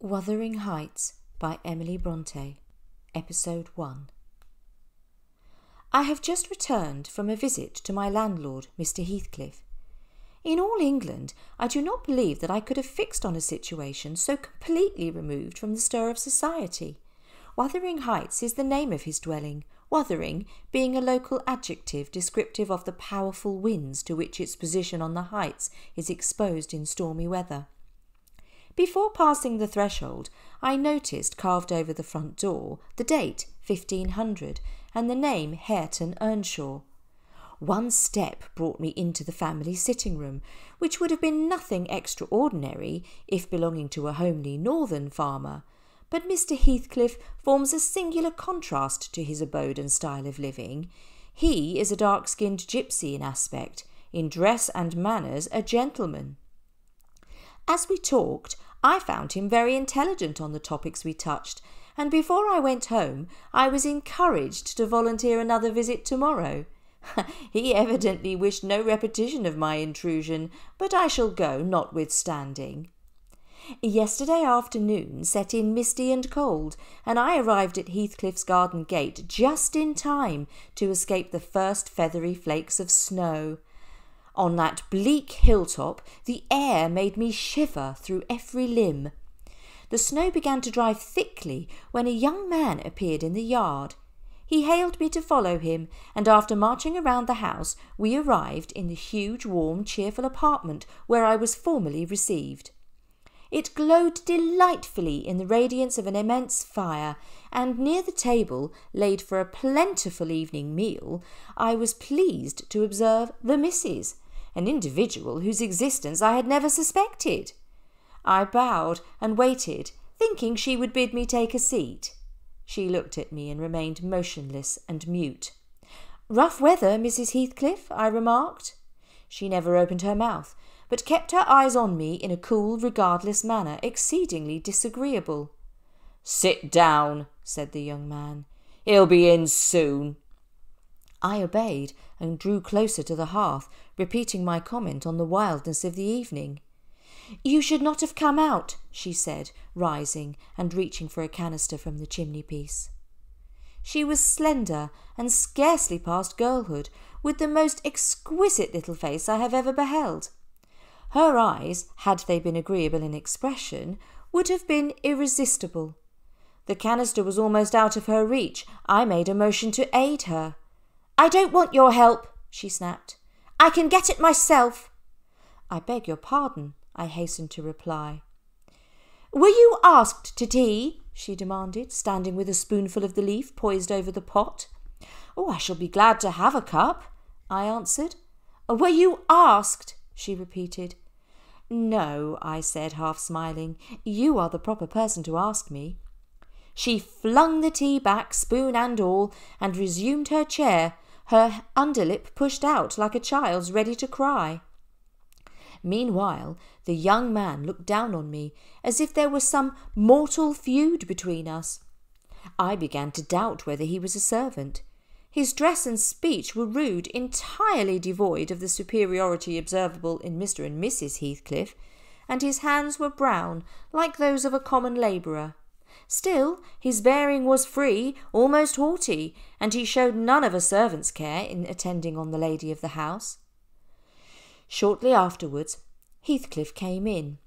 Wuthering Heights by Emily Bronte, Episode 1. I have just returned from a visit to my landlord, Mr. Heathcliff. In all England, I do not believe that I could have fixed on a situation so completely removed from the stir of society. Wuthering Heights is the name of his dwelling, wuthering being a local adjective descriptive of the powerful winds to which its position on the heights is exposed in stormy weather. Before passing the threshold, I noticed carved over the front door the date 1500 and the name Hareton Earnshaw. One step brought me into the family sitting room, which would have been nothing extraordinary if belonging to a homely northern farmer, but Mr. Heathcliff forms a singular contrast to his abode and style of living. He is a dark-skinned gipsy in aspect, in dress and manners a gentleman. As we talked, I found him very intelligent on the topics we touched, and before I went home I was encouraged to volunteer another visit tomorrow. He evidently wished no repetition of my intrusion, but I shall go notwithstanding. Yesterday afternoon set in misty and cold, and I arrived at Heathcliff's garden gate just in time to escape the first feathery flakes of snow. On that bleak hilltop the air made me shiver through every limb. The snow began to drive thickly when a young man appeared in the yard. He hailed me to follow him, and after marching around the house we arrived in the huge, warm, cheerful apartment where I was formally received. It glowed delightfully in the radiance of an immense fire, and near the table, laid for a plentiful evening meal, I was pleased to observe the Missus, an individual whose existence I had never suspected. I bowed and waited, thinking she would bid me take a seat. She looked at me and remained motionless and mute. "Rough weather, Mrs. Heathcliff," I remarked. She never opened her mouth, but kept her eyes on me in a cool, regardless manner, exceedingly disagreeable. "Sit down," said the young man. "He'll be in soon." I obeyed and drew closer to the hearth, repeating my comment on the wildness of the evening. "You should not have come out," she said, rising and reaching for a canister from the chimney-piece. She was slender and scarcely past girlhood, with the most exquisite little face I have ever beheld. Her eyes, had they been agreeable in expression, would have been irresistible. The canister was almost out of her reach. I made a motion to aid her. "I don't want your help," she snapped. "I can get it myself." "I beg your pardon," I hastened to reply. "Were you asked to tea?" she demanded, standing with a spoonful of the leaf poised over the pot. "Oh, I shall be glad to have a cup," I answered. "Were you asked?" she repeated. "No," I said, half smiling. "You are the proper person to ask me." She flung the tea back, spoon and all, and resumed her chair, her underlip pushed out like a child's ready to cry. Meanwhile, the young man looked down on me as if there was some mortal feud between us. I began to doubt whether he was a servant. His dress and speech were rude, entirely devoid of the superiority observable in Mr. and Mrs. Heathcliff, and his hands were brown, like those of a common labourer. Still, his bearing was free, almost haughty, and he showed none of a servant's care in attending on the lady of the house. Shortly afterwards, Heathcliff came in.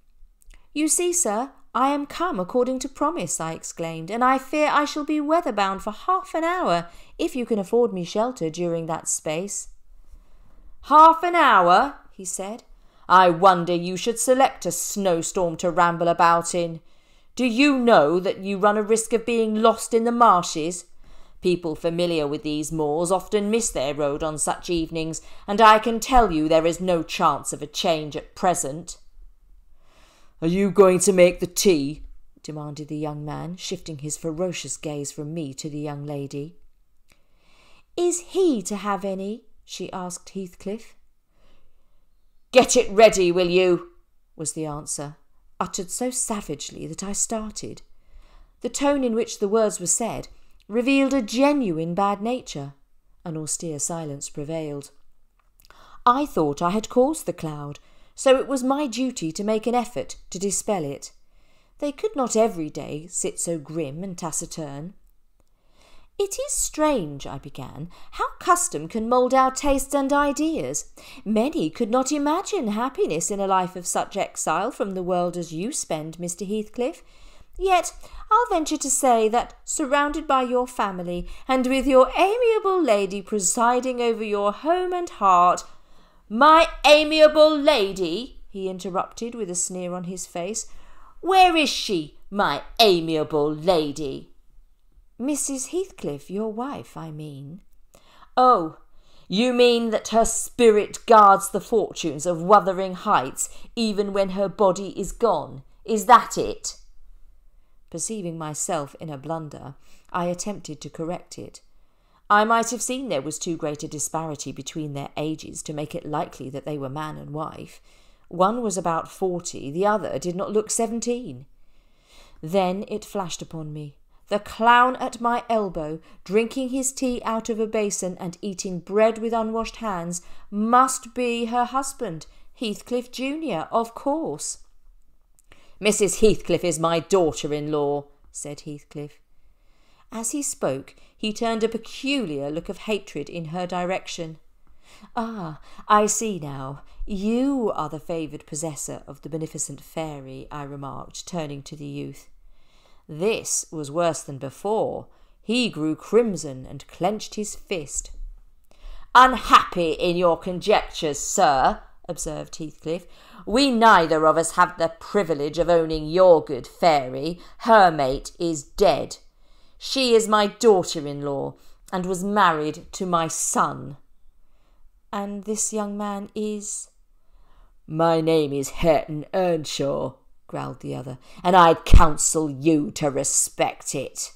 "You see, sir, I am come according to promise," I exclaimed, "and I fear I shall be weather-bound for half an hour, if you can afford me shelter during that space." "Half an hour?" he said. "I wonder you should select a snowstorm to ramble about in. Do you know that you run a risk of being lost in the marshes? People familiar with these moors often miss their road on such evenings, and I can tell you there is no chance of a change at present." "Are you going to make the tea?" demanded the young man, shifting his ferocious gaze from me to the young lady. "Is he to have any?" she asked Heathcliff. "Get it ready, will you?" was the answer, uttered so savagely that I started. The tone in which the words were said revealed a genuine bad nature. An austere silence prevailed. I thought I had caused the cloud, so it was my duty to make an effort to dispel it. They could not every day sit so grim and taciturn. "It is strange," I began, "how custom can mould our tastes and ideas. Many could not imagine happiness in a life of such exile from the world as you spend, Mr. Heathcliff. Yet I'll venture to say that, surrounded by your family, and with your amiable lady presiding over your home and heart—" "My amiable lady?" he interrupted with a sneer on his face. "Where is she, my amiable lady?" "Mrs. Heathcliff, your wife, I mean." "Oh, you mean that her spirit guards the fortunes of Wuthering Heights even when her body is gone? Is that it?" Perceiving myself in a blunder, I attempted to correct it. I might have seen there was too great a disparity between their ages to make it likely that they were man and wife. One was about 40, the other did not look 17. Then it flashed upon me. The clown at my elbow, drinking his tea out of a basin and eating bread with unwashed hands, must be her husband, Heathcliff Junior, of course. "Mrs. Heathcliff is my daughter-in-law," said Heathcliff. As he spoke, he turned a peculiar look of hatred in her direction. "Ah, I see now. You are the favoured possessor of the beneficent fairy," I remarked, turning to the youth. This was worse than before. He grew crimson and clenched his fist. "Unhappy in your conjectures, sir," observed Heathcliff. "We neither of us have the privilege of owning your good fairy. Her mate is dead. She is my daughter-in-law, and was married to my son." "And this young man is—" "My name is Hareton Earnshaw," growled the other, "and I'd counsel you to respect it."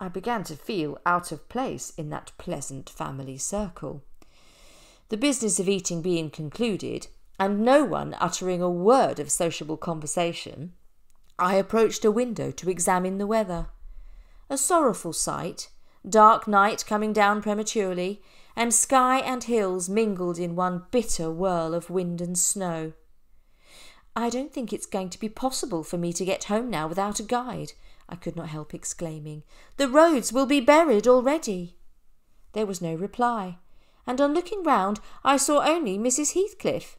I began to feel out of place in that pleasant family circle. The business of eating being concluded, and no one uttering a word of sociable conversation, I approached a window to examine the weather. A sorrowful sight, dark night coming down prematurely, and sky and hills mingled in one bitter whirl of wind and snow. "I don't think it's going to be possible for me to get home now without a guide," I could not help exclaiming. "The roads will be buried already." There was no reply, and on looking round I saw only Mrs. Heathcliff.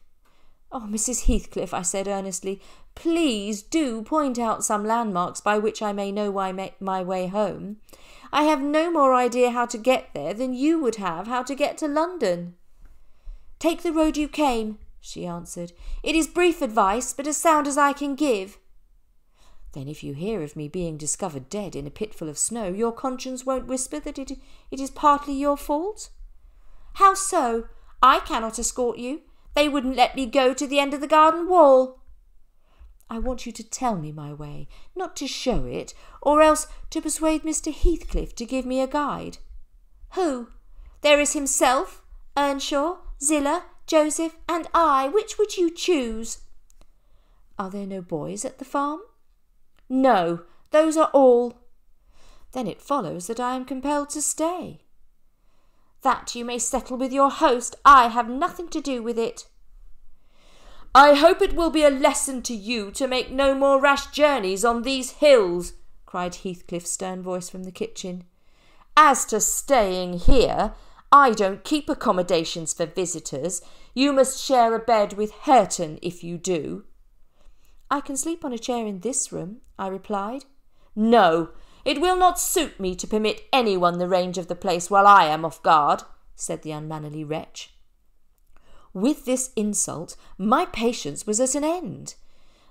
"Oh, Mrs. Heathcliff," I said earnestly, "please do point out some landmarks by which I may know my way home. I have no more idea how to get there than you would have how to get to London." "Take the road you came," she answered. "It is brief advice, but as sound as I can give." "Then if you hear of me being discovered dead in a pit full of snow, your conscience won't whisper that it is partly your fault?" "How so? I cannot escort you. They wouldn't let me go to the end of the garden wall." "I want you to tell me my way, not to show it, or else to persuade Mr. Heathcliff to give me a guide." "Who? There is himself, Earnshaw, Zillah, Joseph, and I. Which would you choose?" "Are there no boys at the farm?" "No, those are all." "Then it follows that I am compelled to stay." "That you may settle with your host. I have nothing to do with it." "I hope it will be a lesson to you to make no more rash journeys on these hills," cried Heathcliff's stern voice from the kitchen. "As to staying here, I don't keep accommodations for visitors. You must share a bed with Hareton if you do." "I can sleep on a chair in this room," I replied. "No, it will not suit me to permit anyone the range of the place while I am off guard," said the unmannerly wretch. With this insult, my patience was at an end.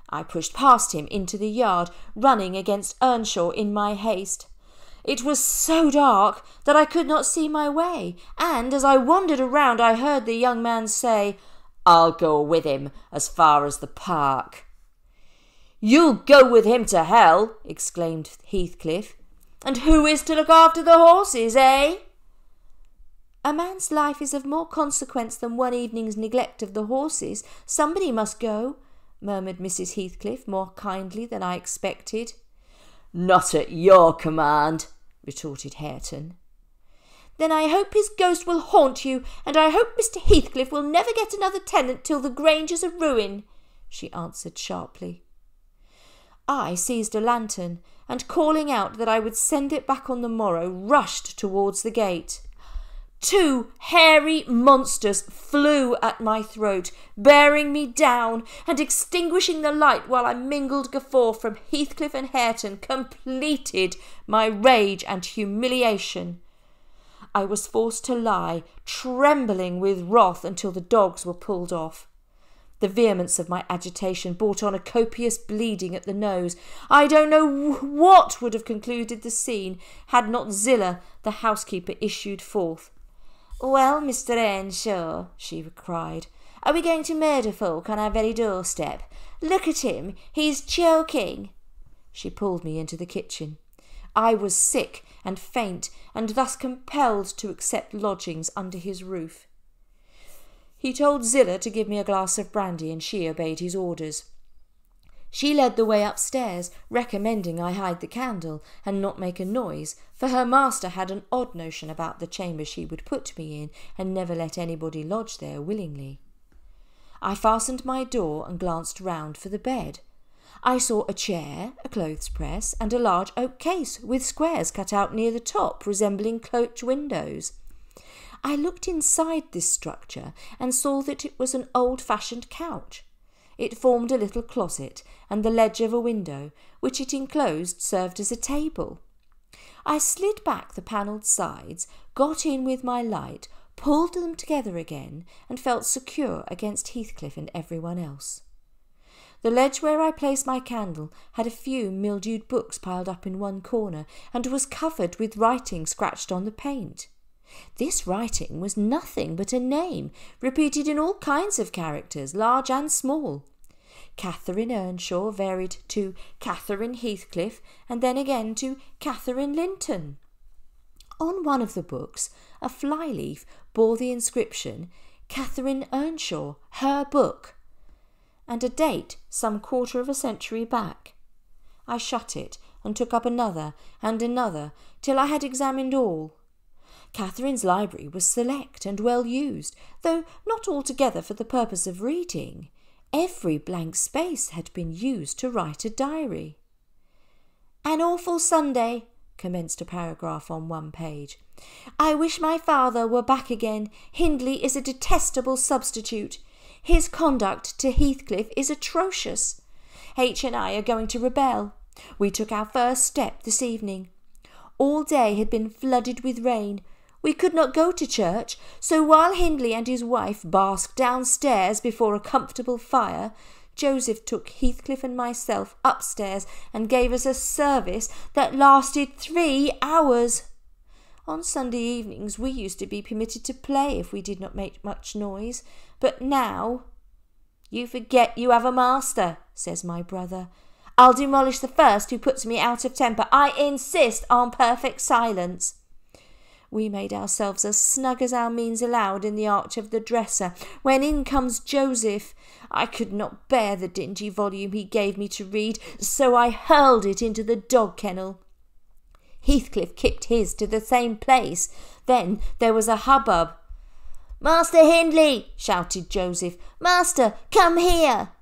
I pushed past him into the yard, running against Earnshaw in my haste. It was so dark that I could not see my way, and as I wandered around I heard the young man say, "I'll go with him as far as the park." "You'll go with him to hell," exclaimed Heathcliff. "And who is to look after the horses, eh?" "A man's life is of more consequence than one evening's neglect of the horses. Somebody must go," murmured Mrs. Heathcliff more kindly than I expected. "Not at your command," retorted Hareton. "Then I hope his ghost will haunt you, and I hope Mr. Heathcliff will never get another tenant till the Grange is a ruin," she answered sharply. I seized a lantern, and calling out that I would send it back on the morrow, rushed towards the gate. 2 hairy monsters flew at my throat, bearing me down and extinguishing the light, while a mingled guffaw from Heathcliff and Hareton completed my rage and humiliation. I was forced to lie, trembling with wrath, until the dogs were pulled off. The vehemence of my agitation brought on a copious bleeding at the nose. I don't know what would have concluded the scene had not Zillah, the housekeeper, issued forth. "Well, Mr. Earnshaw," she cried, "are we going to murder folk on our very doorstep? Look at him, he's choking." She pulled me into the kitchen. I was sick and faint, and thus compelled to accept lodgings under his roof. He told Zillah to give me a glass of brandy, and she obeyed his orders. She led the way upstairs, recommending I hide the candle and not make a noise, for her master had an odd notion about the chamber she would put me in, and never let anybody lodge there willingly. I fastened my door and glanced round for the bed. I saw a chair, a clothes press, and a large oak case with squares cut out near the top, resembling coach windows. I looked inside this structure and saw that it was an old-fashioned couch. It formed a little closet, and the ledge of a window, which it enclosed, served as a table. I slid back the panelled sides, got in with my light, pulled them together again, and felt secure against Heathcliff and everyone else. The ledge where I placed my candle had a few mildewed books piled up in one corner, and was covered with writing scratched on the paint. This writing was nothing but a name, repeated in all kinds of characters, large and small. Catherine Earnshaw varied to Catherine Heathcliff, and then again to Catherine Linton. On one of the books, a flyleaf bore the inscription, "Catherine Earnshaw, her book," and a date some quarter of a century back. I shut it, and took up another and another, till I had examined all. Catherine's library was select and well used, though not altogether for the purpose of reading. Every blank space had been used to write a diary. "An awful Sunday," commenced a paragraph on one page. "I wish my father were back again. Hindley is a detestable substitute. His conduct to Heathcliff is atrocious. H and I are going to rebel. We took our first step this evening. All day had been flooded with rain. We could not go to church, so while Hindley and his wife basked downstairs before a comfortable fire, Joseph took Heathcliff and myself upstairs and gave us a service that lasted 3 hours. On Sunday evenings we used to be permitted to play if we did not make much noise, but now—" "You forget you have a master," says my brother. "I'll demolish the first who puts me out of temper. I insist on perfect silence." We made ourselves as snug as our means allowed in the arch of the dresser, when in comes Joseph. I could not bear the dingy volume he gave me to read, so I hurled it into the dog kennel. Heathcliff kicked his to the same place. Then there was a hubbub. "Master Hindley!" shouted Joseph. "Master, come here!"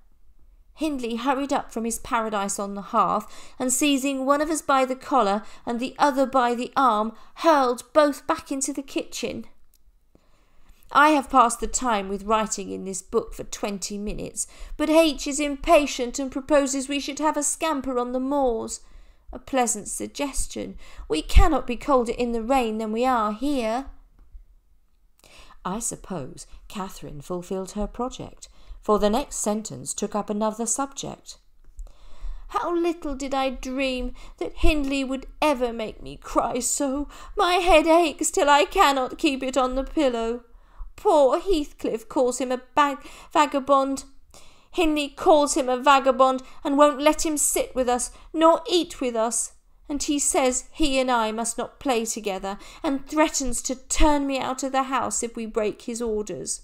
Hindley hurried up from his paradise on the hearth, and seizing one of us by the collar and the other by the arm, hurled both back into the kitchen. I have passed the time with writing in this book for 20 minutes, but H is impatient and proposes we should have a scamper on the moors. A pleasant suggestion. We cannot be colder in the rain than we are here. I suppose Catherine fulfilled her project, for the next sentence took up another subject. "How little did I dream that Hindley would ever make me cry so. My head aches till I cannot keep it on the pillow. Poor Heathcliff calls him a vagabond. Hindley calls him a vagabond and won't let him sit with us nor eat with us. And he says he and I must not play together, and threatens to turn me out of the house if we break his orders.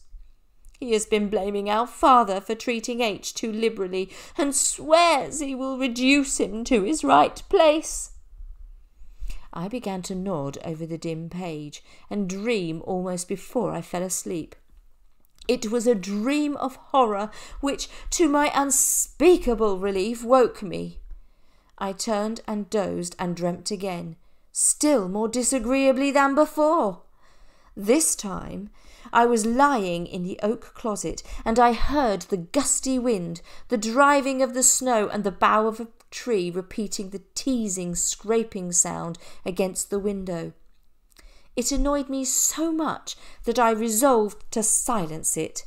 He has been blaming our father for treating H too liberally, and swears he will reduce him to his right place." I began to nod over the dim page, and dream almost before I fell asleep. It was a dream of horror which, to my unspeakable relief, woke me. I turned and dozed and dreamt again, still more disagreeably than before. This time I was lying in the oak closet, and I heard the gusty wind, the driving of the snow, and the bough of a tree repeating the teasing, scraping sound against the window. It annoyed me so much that I resolved to silence it.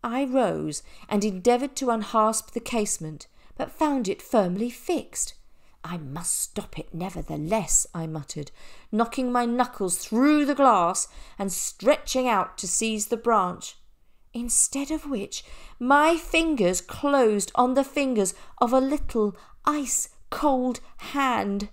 I rose and endeavoured to unhasp the casement, but found it firmly fixed. I must stop it nevertheless, I muttered, knocking my knuckles through the glass and stretching out to seize the branch, instead of which my fingers closed on the fingers of a little ice-cold hand.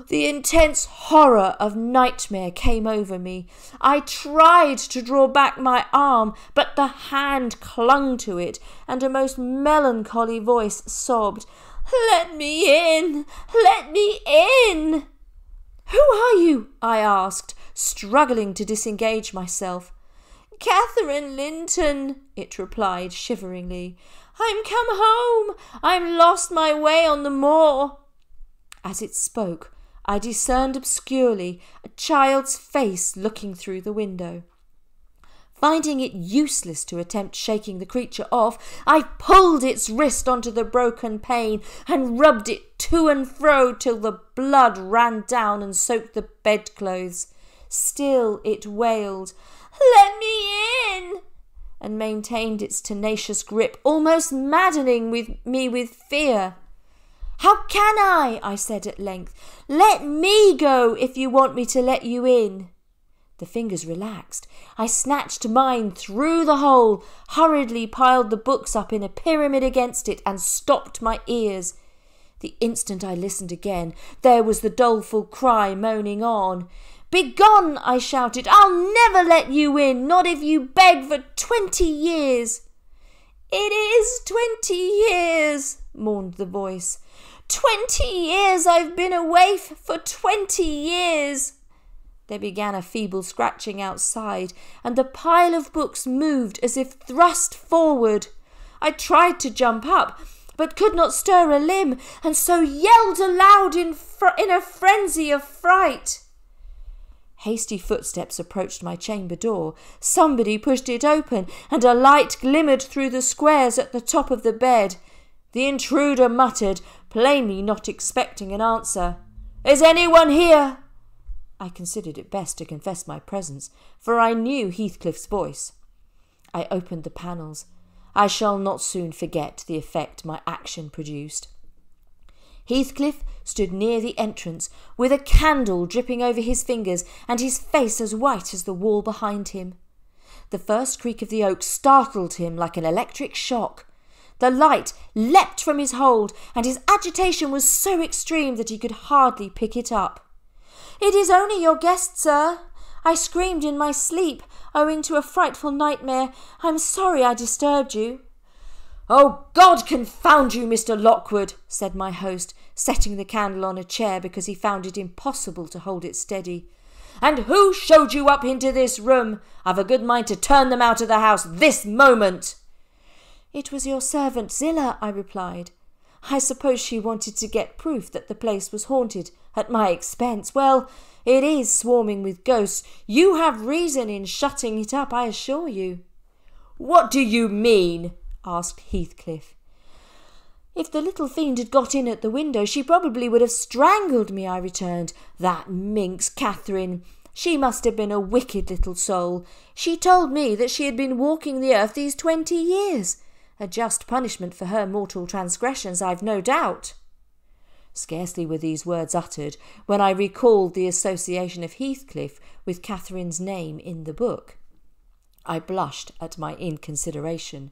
The intense horror of nightmare came over me. I tried to draw back my arm, but the hand clung to it, and a most melancholy voice sobbed, "Let me in! Let me in!" "Who are you?" I asked, struggling to disengage myself. "Catherine Linton," it replied shiveringly. "I'm come home. I'm lost my way on the moor." As it spoke, I discerned obscurely a child's face looking through the window. Finding it useless to attempt shaking the creature off, I pulled its wrist onto the broken pane and rubbed it to and fro till the blood ran down and soaked the bedclothes. Still it wailed, "Let me in!" and maintained its tenacious grip, almost maddening me with fear. "How can I said at length. "Let me go if you want me to let you in." The fingers relaxed. I snatched mine through the hole, hurriedly piled the books up in a pyramid against it, and stopped my ears. The instant I listened again, there was the doleful cry moaning on. "Begone!" I shouted. "I'll never let you in, not if you beg for 20 years. "It is 20 years, mourned the voice. 20 years I've been away for 20 years. There began a feeble scratching outside, and the pile of books moved as if thrust forward. I tried to jump up, but could not stir a limb, and so yelled aloud in a frenzy of fright. Hasty footsteps approached my chamber door. Somebody pushed it open, and a light glimmered through the squares at the top of the bed. The intruder muttered, plainly not expecting an answer. "Is anyone here?" I considered it best to confess my presence, for I knew Heathcliff's voice. I opened the panels. I shall not soon forget the effect my action produced. Heathcliff stood near the entrance, with a candle dripping over his fingers, and his face as white as the wall behind him. The first creak of the oak startled him like an electric shock. The light leapt from his hold, and his agitation was so extreme that he could hardly pick it up. "It is only your guest, sir. I screamed in my sleep, owing to a frightful nightmare. I'm sorry I disturbed you." "Oh, God confound you, Mr. Lockwood," said my host, setting the candle on a chair because he found it impossible to hold it steady. "And who showed you up into this room? I've a good mind to turn them out of the house this moment." "It was your servant Zillah," I replied. "I suppose she wanted to get proof that the place was haunted at my expense. Well, it is swarming with ghosts. You have reason in shutting it up, I assure you." "What do you mean?" asked Heathcliff. "If the little fiend had got in at the window, she probably would have strangled me," I returned. "That minx Catherine. She must have been a wicked little soul. She told me that she had been walking the earth these 20 years. A just punishment for her mortal transgressions, I've no doubt." Scarcely were these words uttered when I recalled the association of Heathcliff with Catherine's name in the book. I blushed at my inconsideration.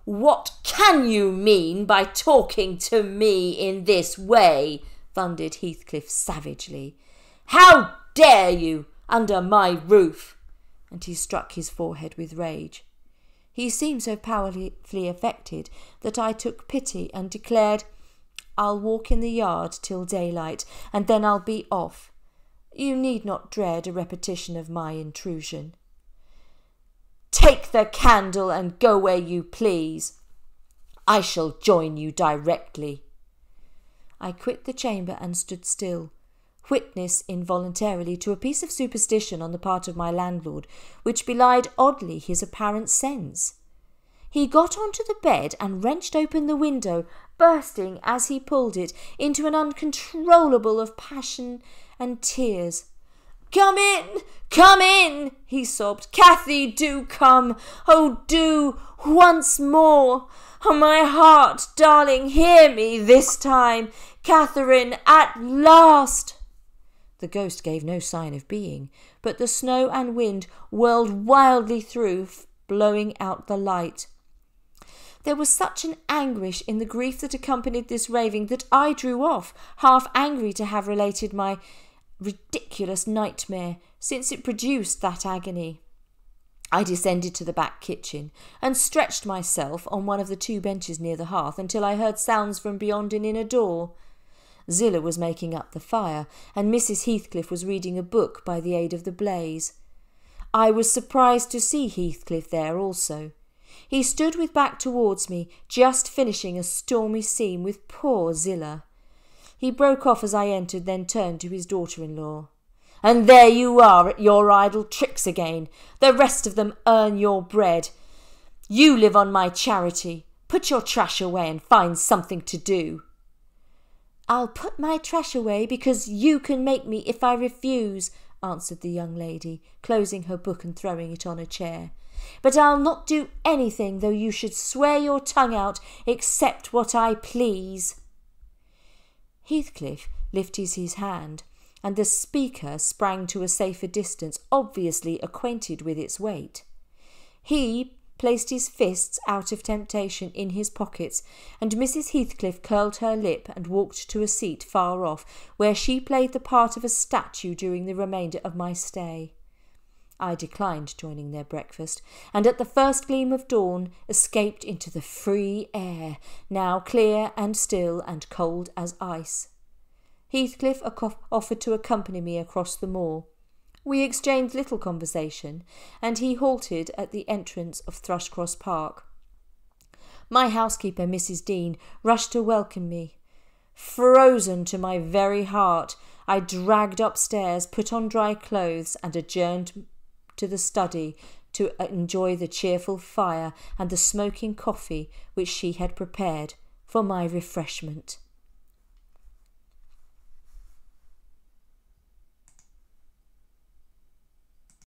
"What can you mean by talking to me in this way?" thundered Heathcliff savagely. "How dare you, under my roof?" And he struck his forehead with rage. He seemed so powerfully affected that I took pity and declared, "I'll walk in the yard till daylight, and then I'll be off. You need not dread a repetition of my intrusion." "Take the candle and go where you please. I shall join you directly." I quit the chamber and stood still, witness involuntarily to a piece of superstition on the part of my landlord, which belied oddly his apparent sense. He got onto the bed and wrenched open the window, bursting, as he pulled it, into an uncontrollable of passion and tears. "Come in, he sobbed. "Cathy, do come. Oh, do, once more. Oh, my heart, darling, hear me this time. Catherine, at last." The ghost gave no sign of being, but the snow and wind whirled wildly through, blowing out the light. There was such an anguish in the grief that accompanied this raving that I drew off, half angry to have related my ridiculous nightmare, since it produced that agony. I descended to the back kitchen and stretched myself on one of the 2 benches near the hearth until I heard sounds from beyond an inner door. Zillah was making up the fire, and Mrs. Heathcliff was reading a book by the aid of the blaze. I was surprised to see Heathcliff there also. He stood with back towards me, just finishing a stormy scene with poor Zillah. He broke off as I entered, then turned to his daughter-in-law. "And there you are at your idle tricks again. The rest of them earn your bread. You live on my charity. Put your trash away and find something to do." "I'll put my trash away because you can make me if I refuse," answered the young lady, closing her book and throwing it on a chair. "But I'll not do anything, though you should swear your tongue out, except what I please." Heathcliff lifted his hand, and the speaker sprang to a safer distance, obviously acquainted with its weight. He placed his fists out of temptation in his pockets, and Mrs. Heathcliff curled her lip and walked to a seat far off, where she played the part of a statue during the remainder of my stay. I declined joining their breakfast, and at the first gleam of dawn escaped into the free air, now clear and still and cold as ice. Heathcliff offered to accompany me across the moor. We exchanged little conversation, and he halted at the entrance of Thrushcross Park. My housekeeper, Mrs. Dean, rushed to welcome me. Frozen to my very heart, I dragged upstairs, put on dry clothes, and adjourned to the study to enjoy the cheerful fire and the smoking coffee which she had prepared for my refreshment.